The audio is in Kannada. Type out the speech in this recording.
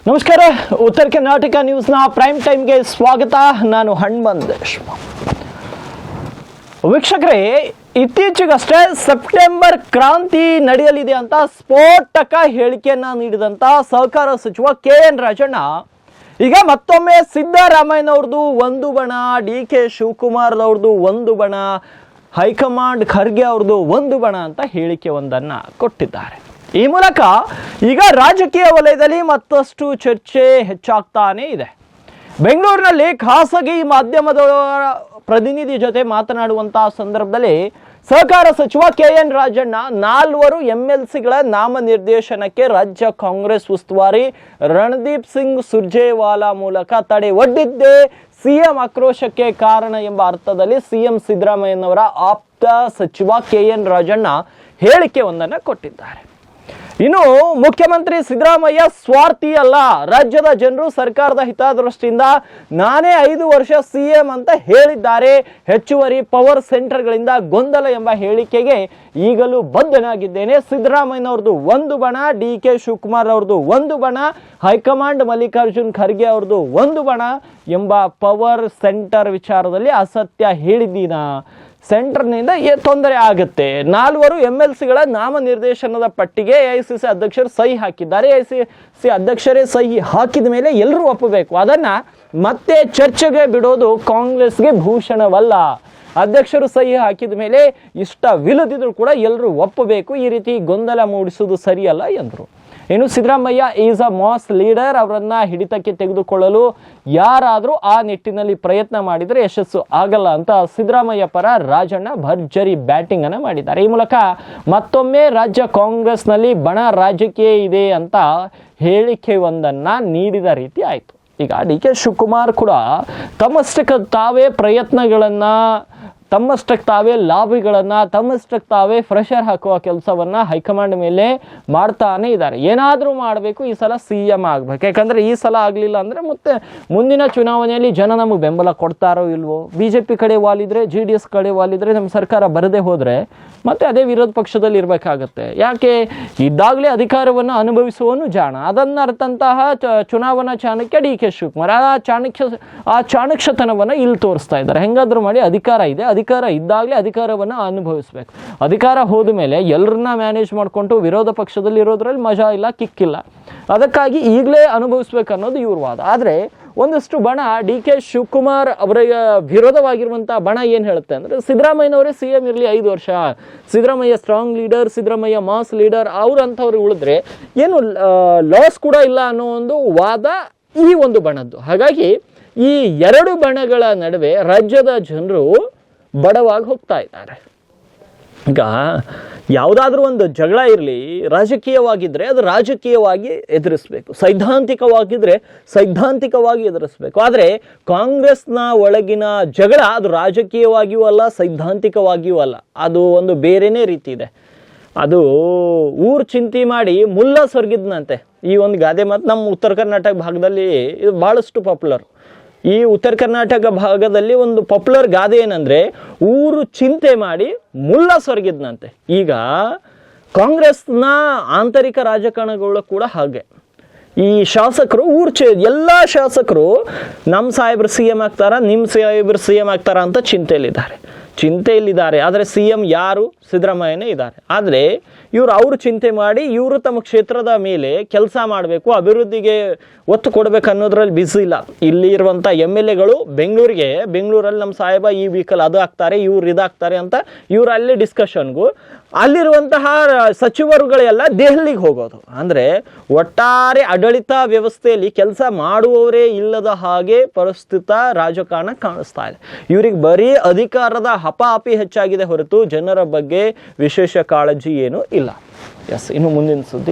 ನಮಸ್ಕಾರ. ಉತ್ತರ ಕರ್ನಾಟಕ ನ್ಯೂಸ್ನ ಪ್ರೈಮ್ ಟೈಮ್ಗೆ ಸ್ವಾಗತ. ನಾನು ಹನುಮಂತೇಶ್. ವೀಕ್ಷಕರೇ, ಇತ್ತೀಚೆಗಷ್ಟೇ ಸೆಪ್ಟೆಂಬರ್ ಕ್ರಾಂತಿ ನಡೆಯಲಿದೆ ಅಂತ ಸ್ಫೋಟಕ ಹೇಳಿಕೆಯನ್ನ ನೀಡಿದಂತ ಸಹಕಾರ ಸಚಿವ KN ರಾಜಣ್ಣ ಈಗ ಮತ್ತೊಮ್ಮೆ ಸಿದ್ದರಾಮಯ್ಯನವ್ರದ್ದು ಒಂದು ಬಣ, DK ಶಿವಕುಮಾರ್ ಅವ್ರದ್ದು ಒಂದು ಬಣ, ಹೈಕಮಾಂಡ್ ಖರ್ಗೆ ಅವ್ರದ್ದು ಒಂದು ಬಣ ಅಂತ ಹೇಳಿಕೆ ಒಂದನ್ನ ಕೊಟ್ಟಿದ್ದಾರೆ. ಈ ಮೂಲಕ ಈಗ ರಾಜಕೀಯ ವಲಯದಲ್ಲಿ ಮತ್ತಷ್ಟು ಚರ್ಚೆ ಹೆಚ್ಚಾಗ್ತಾನೆ ಇದೆ. ಬೆಂಗಳೂರಿನಲ್ಲಿ ಖಾಸಗಿ ಮಾಧ್ಯಮದ ಪ್ರತಿನಿಧಿ ಜೊತೆ ಮಾತನಾಡುವಂತಹ ಸಂದರ್ಭದಲ್ಲಿ ಸಹಕಾರ ಸಚಿವ KN ರಾಜಣ್ಣ 4 MLCಗಳ ನಾಮನಿರ್ದೇಶನಕ್ಕೆ ರಾಜ್ಯ ಕಾಂಗ್ರೆಸ್ ಉಸ್ತುವಾರಿ ರಣದೀಪ್ ಸಿಂಗ್ ಸುರ್ಜೇವಾಲಾ ಮೂಲಕ ತಡೆ ಒಡ್ಡಿದ್ದೇ ಸಿಎಂ ಆಕ್ರೋಶಕ್ಕೆ ಕಾರಣ ಎಂಬ ಅರ್ಥದಲ್ಲಿ ಸಿಎಂ ಸಿದ್ದರಾಮಯ್ಯನವರ ಆಪ್ತ ಸಚಿವ KN ರಾಜಣ್ಣ ಹೇಳಿಕೆ ಒಂದನ್ನು ಕೊಟ್ಟಿದ್ದಾರೆ. ಇನ್ನು ಮುಖ್ಯಮಂತ್ರಿ ಸಿದ್ದರಾಮಯ್ಯ ಸ್ವಾರ್ಥಿ ಅಲ್ಲ, ರಾಜ್ಯದ ಜನರು ಸರ್ಕಾರದ ಹಿತದೃಷ್ಟಿಯಿಂದ ನಾನೇ 5 ವರ್ಷ ಸಿಎಂ ಅಂತ ಹೇಳಿದ್ದಾರೆ. ಹೆಚ್ಚುವರಿ ಪವರ್ ಸೆಂಟರ್ಗಳಿಂದ ಗೊಂದಲ ಎಂಬ ಹೇಳಿಕೆಗೆ ಈಗಲೂ ಬದ್ಧನಾಗಿದ್ದೇನೆ. ಸಿದ್ದರಾಮಯ್ಯನವ್ರದ್ದು ಒಂದು ಬಣ, DK ಶಿವಕುಮಾರ್ ಅವ್ರದ್ದು ಒಂದು ಬಣ, ಹೈಕಮಾಂಡ್ ಮಲ್ಲಿಕಾರ್ಜುನ್ ಖರ್ಗೆ ಅವ್ರದ್ದು ಒಂದು ಬಣ ಎಂಬ ಪವರ್ ಸೆಂಟರ್ ವಿಚಾರದಲ್ಲಿ ಅಸತ್ಯ ಹೇಳಿದ್ದೀನಾ? ಸೆಂಟರ್ನಿಂದ ತೊಂದರೆ ಆಗುತ್ತೆ. 4 MLCಗಳ ನಾಮನಿರ್ದೇಶನದ ಪಟ್ಟಿಗೆ AICC ಅಧ್ಯಕ್ಷರು ಸಹಿ ಹಾಕಿದ್ದಾರೆ. AICC ಅಧ್ಯಕ್ಷರೇ ಸಹಿ ಹಾಕಿದ ಮೇಲೆ ಎಲ್ಲರೂ ಒಪ್ಪಬೇಕು. ಅದನ್ನ ಮತ್ತೆ ಚರ್ಚೆಗೆ ಬಿಡೋದು ಕಾಂಗ್ರೆಸ್ಗೆ ಭೂಷಣವಲ್ಲ. ಅಧ್ಯಕ್ಷರು ಸಹಿ ಹಾಕಿದ ಮೇಲೆ ಇಷ್ಟವಿಲ್ಲದಿದ್ರು ಕೂಡ ಎಲ್ಲರೂ ಒಪ್ಪಬೇಕು. ಈ ರೀತಿ ಗೊಂದಲ ಮೂಡಿಸುವುದು ಸರಿಯಲ್ಲ ಎಂದರು. ಇನ್ನು Siddaramaiah is a mass leader, ಅವರನ್ನ ಹಿಡಿತಕ್ಕೆ ತೆಗೆದುಕೊಳ್ಳಲು ಯಾರಾದರೂ ಆ ನಿಟ್ಟಿನಲ್ಲಿ ಪ್ರಯತ್ನ ಮಾಡಿದರೆ ಯಶಸ್ಸು ಆಗಲ್ಲ ಅಂತ ಸಿದ್ದರಾಮಯ್ಯ ಪರ ರಾಜಣ್ಣ ಭರ್ಜರಿ ಬ್ಯಾಟಿಂಗ್ ಅನ್ನು ಮಾಡಿದ್ದಾರೆ. ಈ ಮೂಲಕ ಮತ್ತೊಮ್ಮೆ ರಾಜ್ಯ ಕಾಂಗ್ರೆಸ್ನಲ್ಲಿ ಬಣ ರಾಜಕೀಯ ಇದೆ ಅಂತ ಹೇಳಿಕೆ ಒಂದನ್ನ ನೀಡಿದ ರೀತಿ ಆಯಿತು. ಈಗ DK ಶಿವಕುಮಾರ್ ಕೂಡ ತಮ್ಮಷ್ಟಕ್ಕೆ ತಾವೇ ಪ್ರಯತ್ನಗಳನ್ನ, ತಮ್ಮಷ್ಟಕ್ಕೆ ತಾವೇ ಲಾಬಿಗಳನ್ನು, ತಮ್ಮಷ್ಟಕ್ಕೆ ತಾವೇ ಫ್ರೆಷರ್ ಹಾಕುವ ಕೆಲಸವನ್ನು ಹೈಕಮಾಂಡ್ ಮೇಲೆ ಮಾಡ್ತಾನೆ ಇದ್ದಾರೆ. ಏನಾದರೂ ಮಾಡಬೇಕು, ಈ ಸಲ CM ಆಗಬೇಕು. ಯಾಕಂದರೆ ಈ ಸಲ ಆಗಲಿಲ್ಲ ಅಂದರೆ ಮತ್ತೆ ಮುಂದಿನ ಚುನಾವಣೆಯಲ್ಲಿ ಜನ ನಮಗೆ ಬೆಂಬಲ ಕೊಡ್ತಾರೋ ಇಲ್ವೋ, BJP ಕಡೆ ವಾಲಿದ್ರೆ, JDS ಕಡೆ ವಾಲಿದ್ರೆ, ನಮ್ಮ ಸರ್ಕಾರ ಬರದೇ ಹೋದರೆ ಮತ್ತೆ ಅದೇ ವಿರೋಧ ಪಕ್ಷದಲ್ಲಿ ಇರಬೇಕಾಗತ್ತೆ. ಯಾಕೆ? ಇದ್ದಾಗಲೇ ಅಧಿಕಾರವನ್ನು ಅನುಭವಿಸುವನು ಜಾಣ. ಅದನ್ನು ಅರ್ಥಂತಹ ಚುನಾವಣಾ ಚಾಣಕ್ಯ DK ಶಿವಕುಮಾರ್ ಆ ಚಾಣಕ್ಯತನವನ್ನು ಇಲ್ಲಿ ತೋರಿಸ್ತಾ ಇದ್ದಾರೆ. ಹೆಂಗಾದ್ರೂ ಮಾಡಿ ಅಧಿಕಾರ ಇದೆ, ಅಧಿಕಾರ ಇದ್ದಾಗಲೇ ಅಧಿಕಾರವನ್ನು ಅನುಭವಿಸ್ಬೇಕು. ಅಧಿಕಾರ ಹೋದ ಮೇಲೆ ಎಲ್ಲರನ್ನ ಮ್ಯಾನೇಜ್ ಮಾಡಿಕೊಂಡು ವಿರೋಧ ಪಕ್ಷದಲ್ಲಿ ಇರೋದ್ರಲ್ಲಿ ಮಜಾ ಇಲ್ಲ, ಕಿಕ್ಕಿಲ್ಲ. ಅದಕ್ಕಾಗಿ ಈಗಲೇ ಅನುಭವಿಸ್ಬೇಕು ಅನ್ನೋದು ಇವ್ರ ವಾದ. ಆದರೆ ಒಂದಷ್ಟು ಬಣ DK ಶಿವಕುಮಾರ್ ಅವರ ವಿರೋಧವಾಗಿರುವಂಥ ಬಣ ಏನು ಹೇಳುತ್ತೆ ಅಂದರೆ, ಸಿದ್ದರಾಮಯ್ಯನವರೇ CM ಇರಲಿ 5 ವರ್ಷ, Siddaramaiah strong leader, Siddaramaiah mass leader, ಅವ್ರಂಥವ್ರು ಉಳಿದ್ರೆ ಏನು ಲಾಸ್ ಕೂಡ ಇಲ್ಲ ಅನ್ನೋ ಒಂದು ವಾದ ಈ ಒಂದು ಬಣದ್ದು. ಹಾಗಾಗಿ ಈ 2 ಬಣಗಳ ನಡುವೆ ರಾಜ್ಯದ ಜನರು ಬಡವಾಗಿ ಹೋಗ್ತಾ ಇದ್ದಾರೆ. ಈಗ ಯಾವುದಾದ್ರೂ ಒಂದು ಜಗಳ ಇರಲಿ, ರಾಜಕೀಯವಾಗಿದ್ದರೆ ಅದು ರಾಜಕೀಯವಾಗಿ ಎದುರಿಸಬೇಕು, ಸೈದ್ಧಾಂತಿಕವಾಗಿದ್ದರೆ ಸೈದ್ಧಾಂತಿಕವಾಗಿ ಎದುರಿಸಬೇಕು. ಆದರೆ ಕಾಂಗ್ರೆಸ್ನ ಒಳಗಿನ ಜಗಳ ಅದು ರಾಜಕೀಯವಾಗಿಯೂ ಅಲ್ಲ, ಸೈದ್ಧಾಂತಿಕವಾಗಿಯೂ ಅಲ್ಲ, ಅದು ಒಂದು ಬೇರೆನೇ ರೀತಿ ಇದೆ. ಅದು ಊರು ಚಿಂತೆ ಮಾಡಿ ಮುಲ್ಲ ಸೊರ್ಗಿದ್ನಂತೆ. ಈ ಒಂದು ಗಾದೆ ಮಾತು ನಮ್ಮ ಉತ್ತರ ಕರ್ನಾಟಕ ಭಾಗದಲ್ಲಿ ಇದು ಭಾಳಷ್ಟು ಪಾಪ್ಯುಲರ್. ಈ ಉತ್ತರ ಕರ್ನಾಟಕ ಭಾಗದಲ್ಲಿ ಒಂದು ಪಾಪ್ಯುಲರ್ ಗಾದೆ ಏನಂದರೆ, ಊರು ಚಿಂತೆ ಮಾಡಿ ಮುಲ್ಲ ಸೊರಗಿದ್ನಂತೆ. ಈಗ ಕಾಂಗ್ರೆಸ್ನ ಆಂತರಿಕ ರಾಜಕಾರಣಗಳು ಕೂಡ ಹಾಗೆ. ಈ ಶಾಸಕರು ಎಲ್ಲ ಶಾಸಕರು ನಮ್ಮ ಸಾಹೇಬ್ರು CM ಆಗ್ತಾರ, ನಿಮ್ಮ ಸಾಹೇಬ್ರು CM ಆಗ್ತಾರ ಅಂತ ಚಿಂತೆಯಲ್ಲಿದ್ದಾರೆ. ಆದರೆ CM ಯಾರು? ಸಿದ್ದರಾಮಯ್ಯನೇ ಇದ್ದಾರೆ. ಆದರೆ ಅವ್ರು ಚಿಂತೆ ಮಾಡಿ ಇವರು ತಮ್ಮ ಕ್ಷೇತ್ರದ ಮೇಲೆ ಕೆಲಸ ಮಾಡಬೇಕು, ಅಭಿವೃದ್ಧಿಗೆ ಒತ್ತು ಕೊಡಬೇಕು ಅನ್ನೋದ್ರಲ್ಲಿ ಬ್ಯುಸಿ ಇಲ್ಲ. ಇಲ್ಲಿ ಇರುವಂಥ MLAಗಳು ಬೆಂಗಳೂರಲ್ಲಿ ನಮ್ಮ ಸಾಹೇಬ ಈ ವೀಕಲ್ ಅದು ಆಗ್ತಾರೆ, ಇವ್ರು ಇದಾಗ್ತಾರೆ ಅಂತ ಅಲ್ಲಿ ಡಿಸ್ಕಷನ್ಗೂ, ಅಲ್ಲಿರುವಂತಹ ಸಚಿವರುಗಳೆಲ್ಲ ದೆಹಲಿಗೆ ಹೋಗೋದು. ಅಂದರೆ ಒಟ್ಟಾರೆ ಆಡಳಿತ ವ್ಯವಸ್ಥೆಯಲ್ಲಿ ಕೆಲಸ ಮಾಡುವವರೇ ಇಲ್ಲದ ಹಾಗೆ ಪರಿಸ್ಥಿತ ರಾಜಕಾರಣ ಕಾಣಿಸ್ತಾ ಇದೆ. ಇವರಿಗೆ ಬರೀ ಅಧಿಕಾರದ ಹಪಾಹಪಿ ಹೆಚ್ಚಾಗಿದೆ ಹೊರತು ಜನರ ಬಗ್ಗೆ ವಿಶೇಷ ಕಾಳಜಿ ಏನೂ ಇಲ್ಲ. ಇನ್ನು ಮುಂದಿನ ಸುದ್ದಿ.